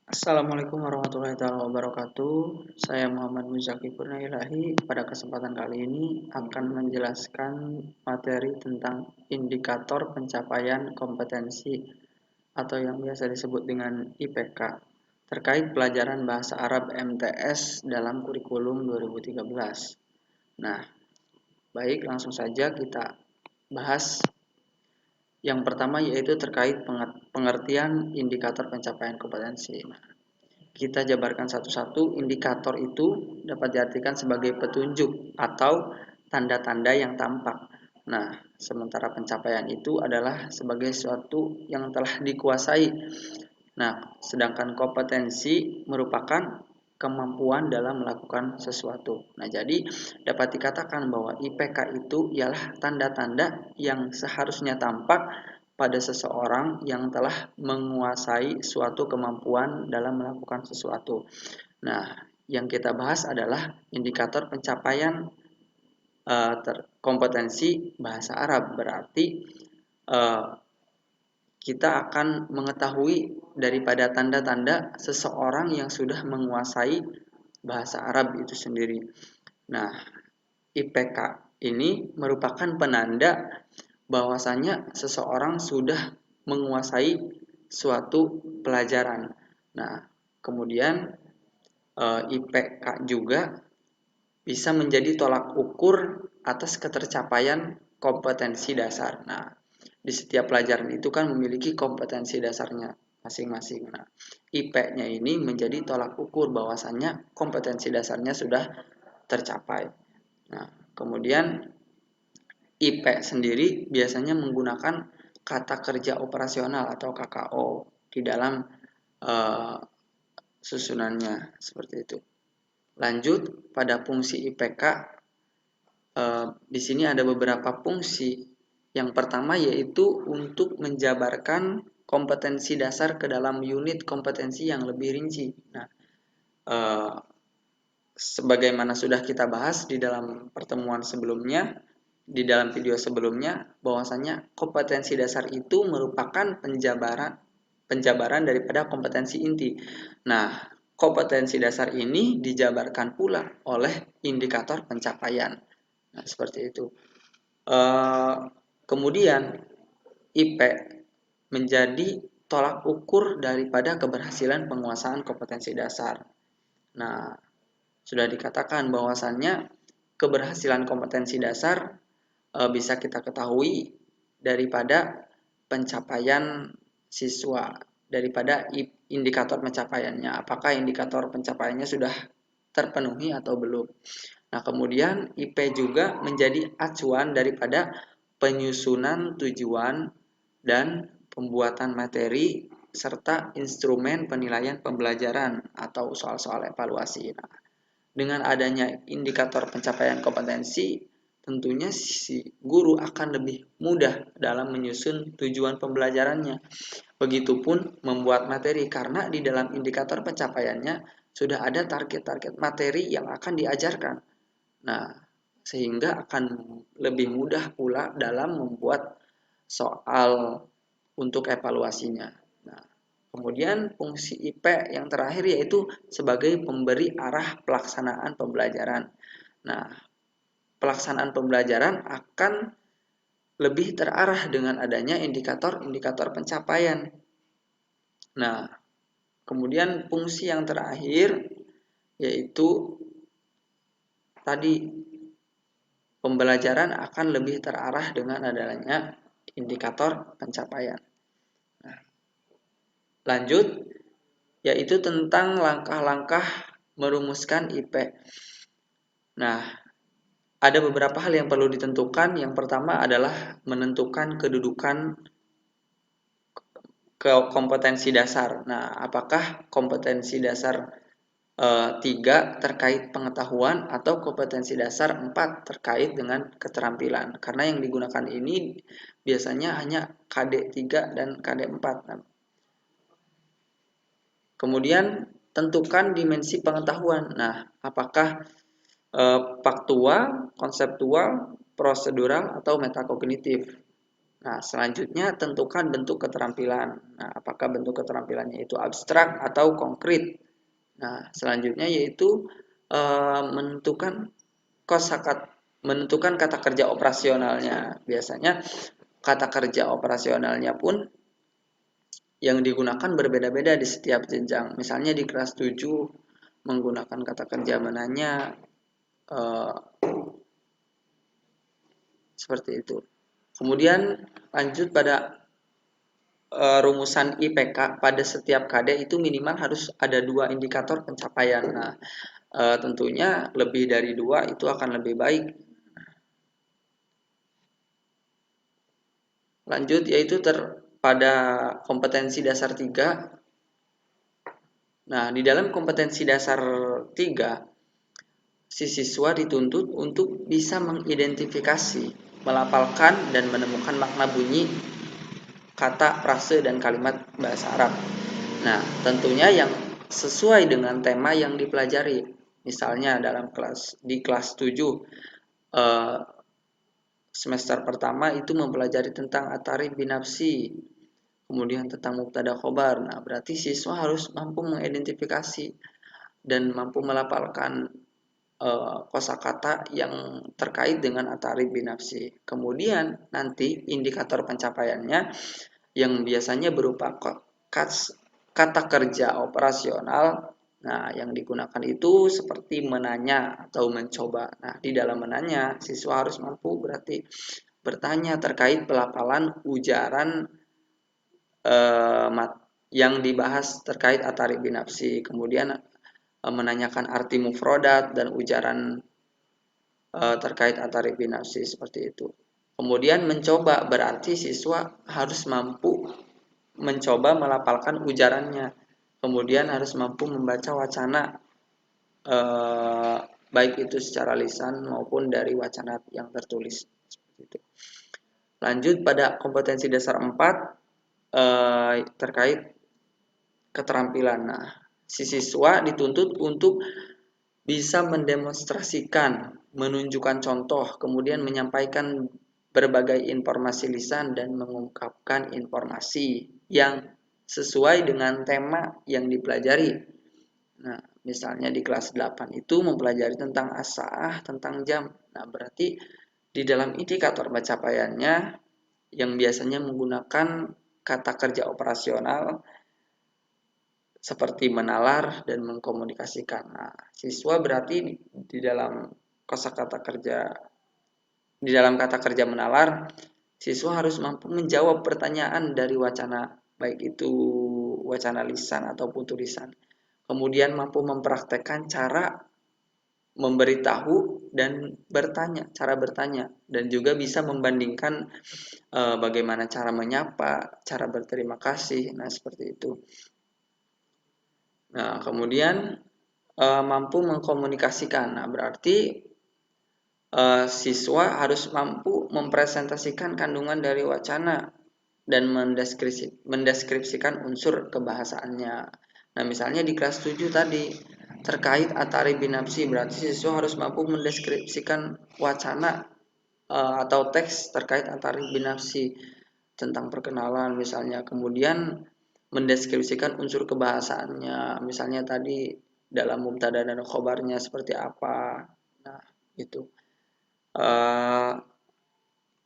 Assalamualaikum warahmatullahi wabarakatuh. Saya Muhammad Muzaki Purnailahi. Pada kesempatan kali ini akan menjelaskan materi tentang indikator pencapaian kompetensi atau yang biasa disebut dengan IPK terkait pelajaran Bahasa Arab MTS dalam kurikulum 2013. Nah, baik langsung saja kita bahas. Yang pertama yaitu terkait pengertian indikator pencapaian kompetensi. Kita jabarkan satu-satu. Indikator itu dapat diartikan sebagai petunjuk atau tanda-tanda yang tampak. Nah, sementara pencapaian itu adalah sebagai sesuatu yang telah dikuasai. Nah, sedangkan kompetensi merupakan kemampuan dalam melakukan sesuatu. Nah, jadi dapat dikatakan bahwa IPK itu ialah tanda-tanda yang seharusnya tampak pada seseorang yang telah menguasai suatu kemampuan dalam melakukan sesuatu. Nah, yang kita bahas adalah indikator pencapaian kompetensi bahasa Arab. Berarti kita akan mengetahui daripada tanda-tanda seseorang yang sudah menguasai bahasa Arab itu sendiri. Nah, IPK ini merupakan penanda bahwasanya seseorang sudah menguasai suatu pelajaran. Nah, kemudian IPK juga bisa menjadi tolak ukur atas ketercapaian kompetensi dasar. Nah, di setiap pelajaran itu kan memiliki kompetensi dasarnya masing-masing. Nah, IP-nya ini menjadi tolak ukur bahwasannya kompetensi dasarnya sudah tercapai. Nah, kemudian IP sendiri biasanya menggunakan kata kerja operasional atau KKO di dalam susunannya seperti itu. Lanjut pada fungsi IPK, di sini ada beberapa fungsi. Yang pertama yaitu untuk menjabarkan kompetensi dasar ke dalam unit kompetensi yang lebih rinci. Nah, sebagaimana sudah kita bahas di dalam pertemuan sebelumnya, di dalam video sebelumnya, bahwasanya kompetensi dasar itu merupakan penjabaran daripada kompetensi inti. Nah, kompetensi dasar ini dijabarkan pula oleh indikator pencapaian. Nah, seperti itu. Kemudian IP menjadi tolak ukur daripada keberhasilan penguasaan kompetensi dasar. Nah, sudah dikatakan bahwasannya keberhasilan kompetensi dasar bisa kita ketahui daripada pencapaian siswa, daripada indikator pencapaiannya. Apakah indikator pencapaiannya sudah terpenuhi atau belum? Nah, kemudian IP juga menjadi acuan daripada penyusunan tujuan dan pembuatan materi serta instrumen penilaian pembelajaran atau soal-soal evaluasi. Nah, dengan adanya indikator pencapaian kompetensi, tentunya si guru akan lebih mudah dalam menyusun tujuan pembelajarannya. Begitupun membuat materi, karena di dalam indikator pencapaiannya sudah ada target-target materi yang akan diajarkan. Nah, sehingga akan lebih mudah pula dalam membuat soal untuk evaluasinya. Nah, kemudian fungsi IP yang terakhir yaitu sebagai pemberi arah pelaksanaan pembelajaran. Nah, pelaksanaan pembelajaran akan lebih terarah dengan adanya indikator-indikator pencapaian. Nah, kemudian fungsi yang terakhir yaitu tadi pembelajaran akan lebih terarah dengan adanya indikator pencapaian. Nah, lanjut, yaitu tentang langkah-langkah merumuskan IP. Nah, ada beberapa hal yang perlu ditentukan. Yang pertama adalah menentukan kedudukan kompetensi dasar. Nah, apakah kompetensi dasar 3 terkait pengetahuan atau kompetensi dasar 4 terkait dengan keterampilan. Karena yang digunakan ini biasanya hanya KD 3 dan KD 4. Kemudian tentukan dimensi pengetahuan. Nah, apakah faktual, konseptual, prosedural, atau metakognitif. Nah, selanjutnya tentukan bentuk keterampilan. Nah, apakah bentuk keterampilannya itu abstrak atau konkret? Nah, selanjutnya yaitu menentukan kosakata, menentukan kata kerja operasionalnya. Biasanya kata kerja operasionalnya pun yang digunakan berbeda-beda di setiap jenjang. Misalnya di kelas 7 menggunakan kata kerja menanya eh, seperti itu. Kemudian lanjut pada rumusan IPK pada setiap KD itu minimal harus ada 2 indikator pencapaian. Nah, tentunya lebih dari 2 itu akan lebih baik. Lanjut yaitu pada kompetensi dasar 3. Nah, di dalam kompetensi dasar 3, si siswa dituntut untuk bisa mengidentifikasi, melafalkan dan menemukan makna bunyi kata, frase, dan kalimat bahasa Arab. Nah, tentunya yang sesuai dengan tema yang dipelajari. Misalnya di kelas 7 semester pertama itu mempelajari tentang atarif binafsi, kemudian tentang mubtada khobar. Nah, berarti siswa harus mampu mengidentifikasi dan mampu melafalkan kosakata yang terkait dengan atarif binafsi. Kemudian nanti indikator pencapaiannya yang biasanya berupa kata kerja operasional. Nah, yang digunakan itu seperti menanya atau mencoba. Nah, di dalam menanya, siswa harus mampu berarti bertanya terkait pelafalan ujaran yang dibahas terkait atarif binafsi. Kemudian menanyakan arti mufrodat dan ujaran terkait atarif binafsi seperti itu. Kemudian mencoba berarti siswa harus mampu mencoba melafalkan ujarannya. Kemudian harus mampu membaca wacana baik itu secara lisan maupun dari wacana yang tertulis. Seperti itu. Lanjut pada kompetensi dasar 4 terkait keterampilan. Nah, si siswa dituntut untuk bisa mendemonstrasikan, menunjukkan contoh, kemudian menyampaikan berbagai informasi lisan dan mengungkapkan informasi yang sesuai dengan tema yang dipelajari. Nah, misalnya di kelas 8 itu mempelajari tentang as-saah, tentang jam. Nah, berarti di dalam indikator pencapaiannya yang biasanya menggunakan kata kerja operasional seperti menalar dan mengkomunikasikan. Nah, siswa berarti di dalam kosakata kerja di dalam kata kerja menalar, siswa harus mampu menjawab pertanyaan dari wacana baik itu wacana lisan ataupun tulisan. Kemudian mampu mempraktekkan cara memberitahu dan cara bertanya dan juga bisa membandingkan bagaimana cara menyapa, cara berterima kasih. Nah, seperti itu. Nah, kemudian mampu mengkomunikasikan. Nah, berarti siswa harus mampu mempresentasikan kandungan dari wacana dan mendeskripsikan unsur kebahasaannya. Nah, misalnya di kelas 7 tadi terkait atarif binafsi, berarti siswa harus mampu mendeskripsikan wacana atau teks terkait atarif binafsi tentang perkenalan misalnya, kemudian mendeskripsikan unsur kebahasaannya, misalnya tadi dalam mubtada dan khobarnya seperti apa. Nah, itu.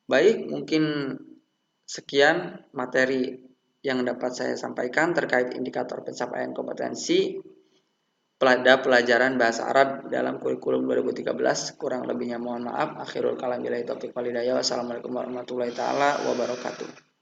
Baik, mungkin sekian materi yang dapat saya sampaikan terkait indikator pencapaian kompetensi pada pelajaran bahasa Arab dalam kurikulum 2013. Kurang lebihnya mohon maaf. Akhirul kalam billahi taufiq wal hidayah. Wassalamualaikum warahmatullahi taala wabarakatuh.